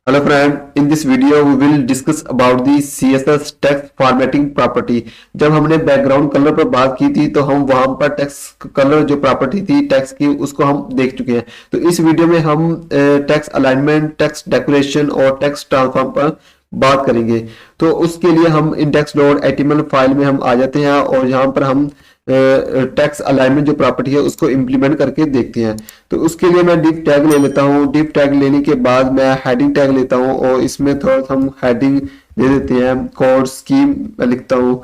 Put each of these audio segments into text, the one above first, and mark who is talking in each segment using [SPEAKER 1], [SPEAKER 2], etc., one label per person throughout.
[SPEAKER 1] Hello friend, in this video we will discuss about the CSS text formatting property. जब हमने background colour पर बात की थी तो हम वहां पर टेक्स्ट कलर जो प्रॉपर्टी थी टेक्स्ट की उसको हम देख चुके हैं। तो इस वीडियो में हम टेक्स्ट अलाइनमेंट, टेक्स्ट डेकोरेशन और टेक्स्ट ट्रांसफॉर्म पर बात करेंगे। तो उसके लिए हम index.html फाइल में हम आ जाते हैं और यहाँ पर हम टेक्स्ट अलाइनमेंट जो प्रॉपर्टी है उसको इम्प्लीमेंट करके देखते हैं। तो उसके लिए मैं डिव टैग ले लेता हूँ। डिव टैग लेने के बाद मैं हेडिंग टैग लेता हूँ और इसमें थोड़ा सा हम हेडिंग दे देते हैं। कोड स्कीम लिखता हूँ।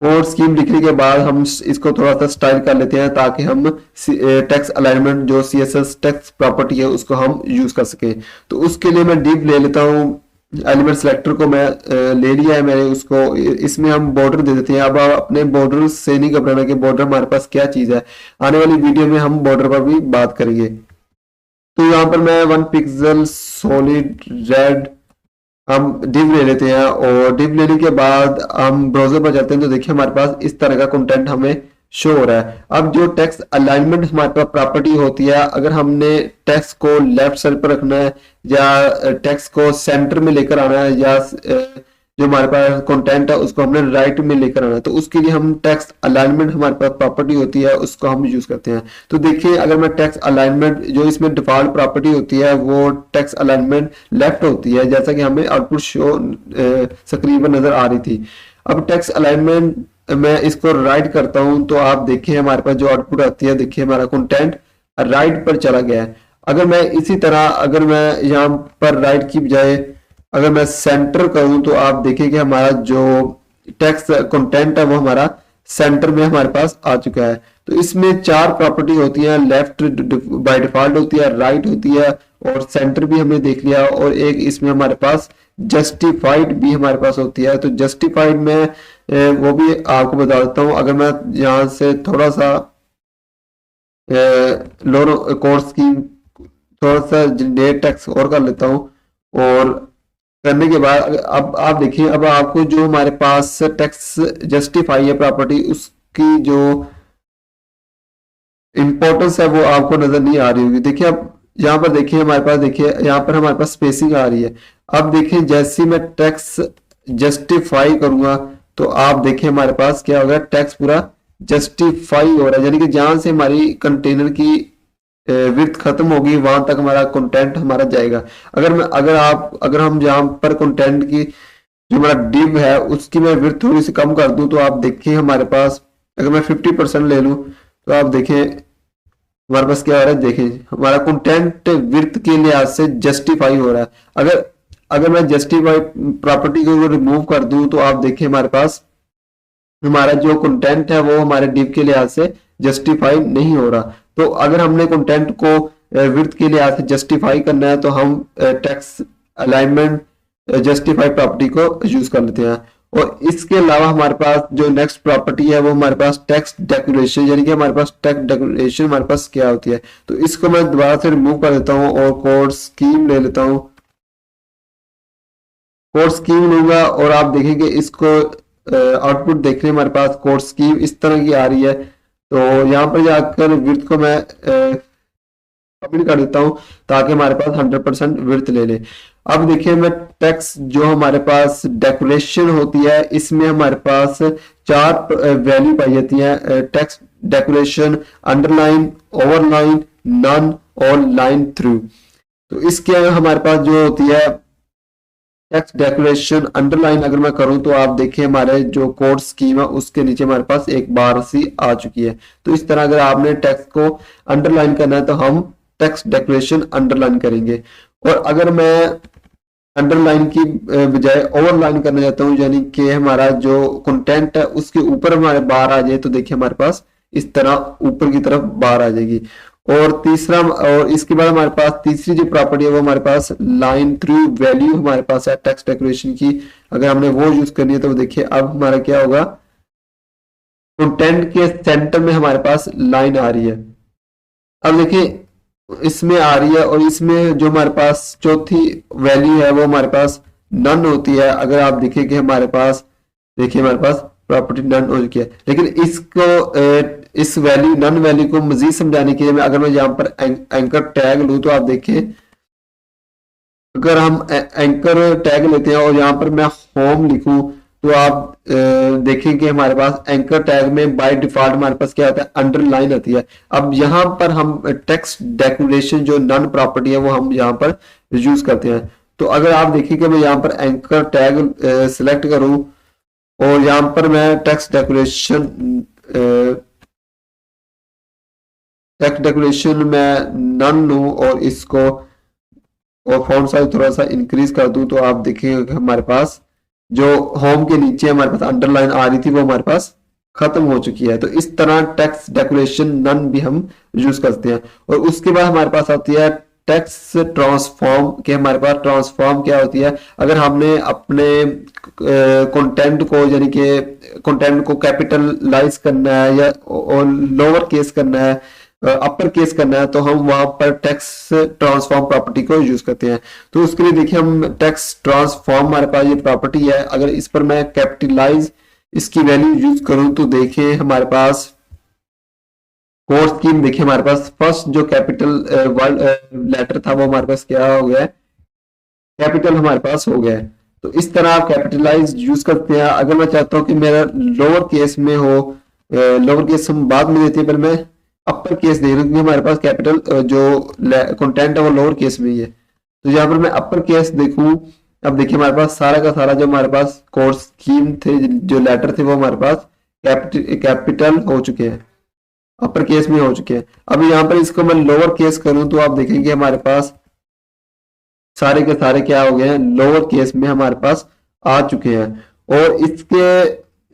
[SPEAKER 1] कोड स्कीम लिखने के बाद हम इसको थोड़ा सा स्टाइल कर लेते हैं ताकि हम टेक्स्ट अलाइनमेंट जो CSS टेक्स्ट प्रॉपर्टी है उसको हम यूज कर सके। तो उसके लिए मैं डिव ले लेता हूँ। एलिमेंट सेलेक्टर को मैं ले लिया है मैंने उसको। इसमें हम बॉर्डर दे देते हैं। अब आप अपने बॉर्डर से नहीं घबराना कि बॉर्डर हमारे पास क्या चीज है। आने वाली वीडियो में हम बॉर्डर पर भी बात करेंगे। तो यहाँ पर मैं 1 पिक्सल सॉलिड रेड हम डिव ले लेते हैं और डिव लेने के बाद हम ब्राउजर पर जाते हैं तो देखिए हमारे पास इस तरह का कंटेंट हमें शो हो रहा है। अब जो टेक्स्ट अलाइनमेंट हमारे पास प्रॉपर्टी होती है, अगर हमने टेक्स्ट को लेफ्ट साइड पर रखना है या टेक्स्ट को सेंटर में लेकर आना है या जो हमारे पास कंटेंट है उसको हमने राइट में लेकर आना है, तो उसके लिए हम टेक्स्ट अलाइनमेंट हमारे पास प्रॉपर्टी होती है उसको हम यूज करते हैं। तो देखिए अगर मैं टेक्स्ट अलाइनमेंट जो इसमें डिफॉल्ट प्रॉपर्टी होती है वो टेक्स्ट अलाइनमेंट लेफ्ट होती है, जैसा कि हमें आउटपुट शो स्क्रीन पर नजर आ रही थी। अब टेक्स्ट अलाइनमेंट मैं इसको राइट करता हूं तो आप देखिए हमारे पास जो आउटपुट आती है, देखिए हमारा कंटेंट राइट पर चला गया है। अगर मैं इसी तरह अगर मैं यहाँ पर राइट की बजाय अगर मैं सेंटर करूं तो आप देखिए कि हमारा जो टेक्स्ट कंटेंट है वो हमारा सेंटर में हमारे पास आ चुका है। तो इसमें 4 प्रॉपर्टी होती है। लेफ्ट बाय डिफॉल्ट होती है, राइट होती है और सेंटर भी हमने देख लिया और एक इसमें हमारे पास जस्टिफाइड भी हमारे पास होती है। तो जस्टिफाइड में वो भी आपको बता देता हूँ। अगर मैं यहाँ से थोड़ा सा लोअर कोर्स की थोड़ा सा जनरेट टेक्स्ट और कर लेता हूँ और करने के बाद अब आप देखिए अब आपको जो हमारे पास टेक्स्ट जस्टिफाई है प्रॉपर्टी उसकी जो इंपॉर्टेंस है वो आपको नजर नहीं आ रही होगी। देखिए अब यहाँ पर देखिए हमारे पास देखिए यहाँ पर हमारे पास स्पेसिंग आ रही है। अब देखिए जैसे मैं टेक्स्ट जस्टिफाई करूंगा तो आप देखिए हमारे पास क्या होगा, टेक्स्ट पूरा जस्टिफाई हो रहा है, यानी कि जहां से हमारी कंटेनर की विड्थ खत्म होगी वहां तक हमारा कंटेंट हमारा जाएगा। अगर हम जहां पर कंटेंट की जो हमारा डिव है उसकी मैं विड्थ थोड़ी सी कम कर दूं तो आप देखिए हमारे पास अगर मैं 50% ले लूं तो आप देखें हमारे पास क्या हो रहा है। देखें हमारा कंटेंट विड्थ के लिहाज से जस्टिफाई हो रहा है। अगर अगर मैं जस्टिफाई प्रॉपर्टी को रिमूव कर दूं तो आप देखिए हमारे पास हमारा जो कंटेंट है वो हमारे डिव के लिहाज से जस्टिफाई नहीं हो रहा। तो अगर हमने कंटेंट को विड्थ के लिहाज से जस्टिफाई करना है तो हम टेक्स्ट अलाइनमेंट जस्टिफाई प्रॉपर्टी को यूज कर लेते हैं। और इसके अलावा हमारे पास जो नेक्स्ट प्रॉपर्टी है वो हमारे पास टेक्स्ट डेकोरेशन, यानी कि हमारे पास टेक्स्ट डेकोरेशन हमारे पास क्या होती है। तो इसको मैं दोबारा से रिमूव कर देता हूँ और कोड स्कीम ले लेता हूँ। कोड स्कीम लूंगा और आप देखेंगे इसको आउटपुट देख रहे हैं हमारे पास कोड स्कीम इस तरह की आ रही है। तो यहाँ पर जाकर विड्थ को मैं कमेंट कर देता हूँ ताकि हमारे पास 100% विड्थ ले ले। अब देखिए मैं टेक्स्ट जो हमारे पास डेकोरेशन होती है इसमें हमारे पास 4 वैल्यू पाई जाती है। Text decoration, underline, overline, none और लाइन थ्रू। तो इसके हमारे पास जो होती है टेक्स्ट डेकोरेशन अंडरलाइन अगर मैं करूं तो आप देखिए हमारे जो कोड स्कीम है उसके नीचे हमारे पास एक बार सी आ चुकी है। तो इस तरह अगर आपने टेक्स्ट को अंडरलाइन करना है तो हम टेक्स्ट डेकोरेशन अंडरलाइन करेंगे। और अगर मैं अंडरलाइन की बजाय ओवरलाइन करना चाहता हूं यानी कि हमारा जो कंटेंट है उसके ऊपर हमारे बार आ जाए तो देखिए हमारे पास इस तरह ऊपर की तरफ बार आ जाएगी। और तीसरा और इसके बाद हमारे पास तीसरी जो प्रॉपर्टी है वो हमारे पास लाइन थ्रू वैल्यू हमारे पास है टेक्स्ट डेकोरेशन की। अगर हमने वो यूज करनी है तो देखिए अब हमारा क्या होगा, कंटेंट के सेंटर में हमारे पास लाइन आ रही है। अब देखिए इसमें आ रही है और इसमें जो हमारे पास चौथी वैल्यू है वो हमारे पास नन होती है। अगर आप देखिए कि हमारे पास देखिए हमारे पास प्रॉपर्टी नन हो चुकी है, लेकिन इसको इस वैल्यू नन वैल्यू को मजीद समझाने के लिए अगर मैं यहाँ पर एंकर टैग लूँ तो आप देखिए अगर हम एंकर टैग लेते हैं और यहाँ पर मैं होम लिखूं तो आप देखेंगे हमारे पास एंकर टैग में बाय डिफॉल्ट हमारे पास क्या होता है, अंडरलाइन आती है। अब यहाँ पर हम टेक्स्ट डेकोरेशन जो नॉन प्रॉपर्टी है वो हम यहाँ पर यूज करते हैं। तो अगर आप देखिए मैं यहाँ पर एंकर टैग सिलेक्ट करूं और यहाँ पर मैं टेक्स्ट डेकोरेशन में नन लूं और इसको और फॉन्ट साइज थोड़ा सा इंक्रीज कर दूं तो आप देखिए हमारे पास जो होम के नीचे हमारे पास अंडरलाइन आ रही थी वो हमारे पास खत्म हो चुकी है। तो इस तरह टेक्स्ट डेकोरेशन नन भी हम यूज करते हैं। और उसके बाद हमारे पास आती है टेक्स्ट ट्रांसफॉर्म के। हमारे पास ट्रांसफॉर्म क्या होती है, अगर हमने अपने कंटेंट को यानी कि कंटेंट को कैपिटलाइज करना है या लोअर केस करना है, अपर केस करना है, तो हम वहां पर टेक्स्ट ट्रांसफॉर्म प्रॉपर्टी को यूज करते हैं। तो उसके लिए देखिए हम टेक्स्ट ट्रांसफॉर्म हमारे पास ये प्रॉपर्टी है, अगर इस पर मैं कैपिटलाइज इसकी वैल्यू यूज करूं तो देखिए हमारे पास कोड स्कीम, देखिए हमारे पास फर्स्ट जो कैपिटल वर्ड लेटर था वो हमारे पास क्या हो गया है, कैपिटल हमारे पास हो गया है। तो इस तरह आप कैपिटलाइज यूज करते हैं। अगर मैं चाहता हूं कि मेरा लोअर केस में हो, लोअर केस हम बाद में देते हैं, पर मैं अपर केस दे रहा हूं क्योंकि हमारे पास कैपिटल जो कंटेंट है वो लोअर केस में ही है। तो यहाँ पर मैं अपर केस देखूं, अब देखिए हमारे पास सारा का सारा जो हमारे पास कोड स्कीम थे, जो लेटर थे वो हमारे पास कैपिटल हो चुके हैं, अपर केस में हो चुके हैं। अब यहाँ पर इसको मैं लोअर केस करूं तो आप देखेंगे हमारे पास सारे के सारे क्या हो गए हैं, लोअर केस में हमारे पास आ चुके हैं। और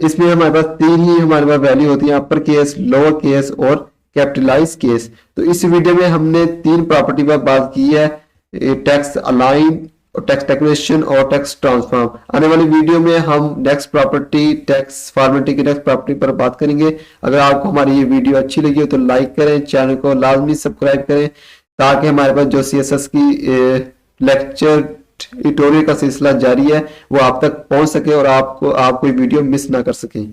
[SPEAKER 1] इसमें हमारे पास तीन ही हमारे पास वैल्यू होती है, अपर केस, लोअर केस और कैपिटलाइज केस। तो इस वीडियो में हमने तीन प्रॉपर्टी पर बात की है, टेक्स्ट अलाइन, टेक्स्ट डेकोरेशन और टेक्स्ट ट्रांसफॉर्म। आने वाली वीडियो में हम नेक्स्ट प्रॉपर्टी, टेक्स्ट फॉर्मेटिंग की नेक्स्ट प्रॉपर्टी पर बात करेंगे। अगर आपको हमारी ये वीडियो अच्छी लगी हो तो लाइक करें, चैनल को लाजमी सब्सक्राइब करें ताकि हमारे पास जो CSS की लेक्चर ट्यूटोरियल का सिलसिला जारी है वो आप तक पहुंच सके और आपको कोई वीडियो मिस ना कर सके।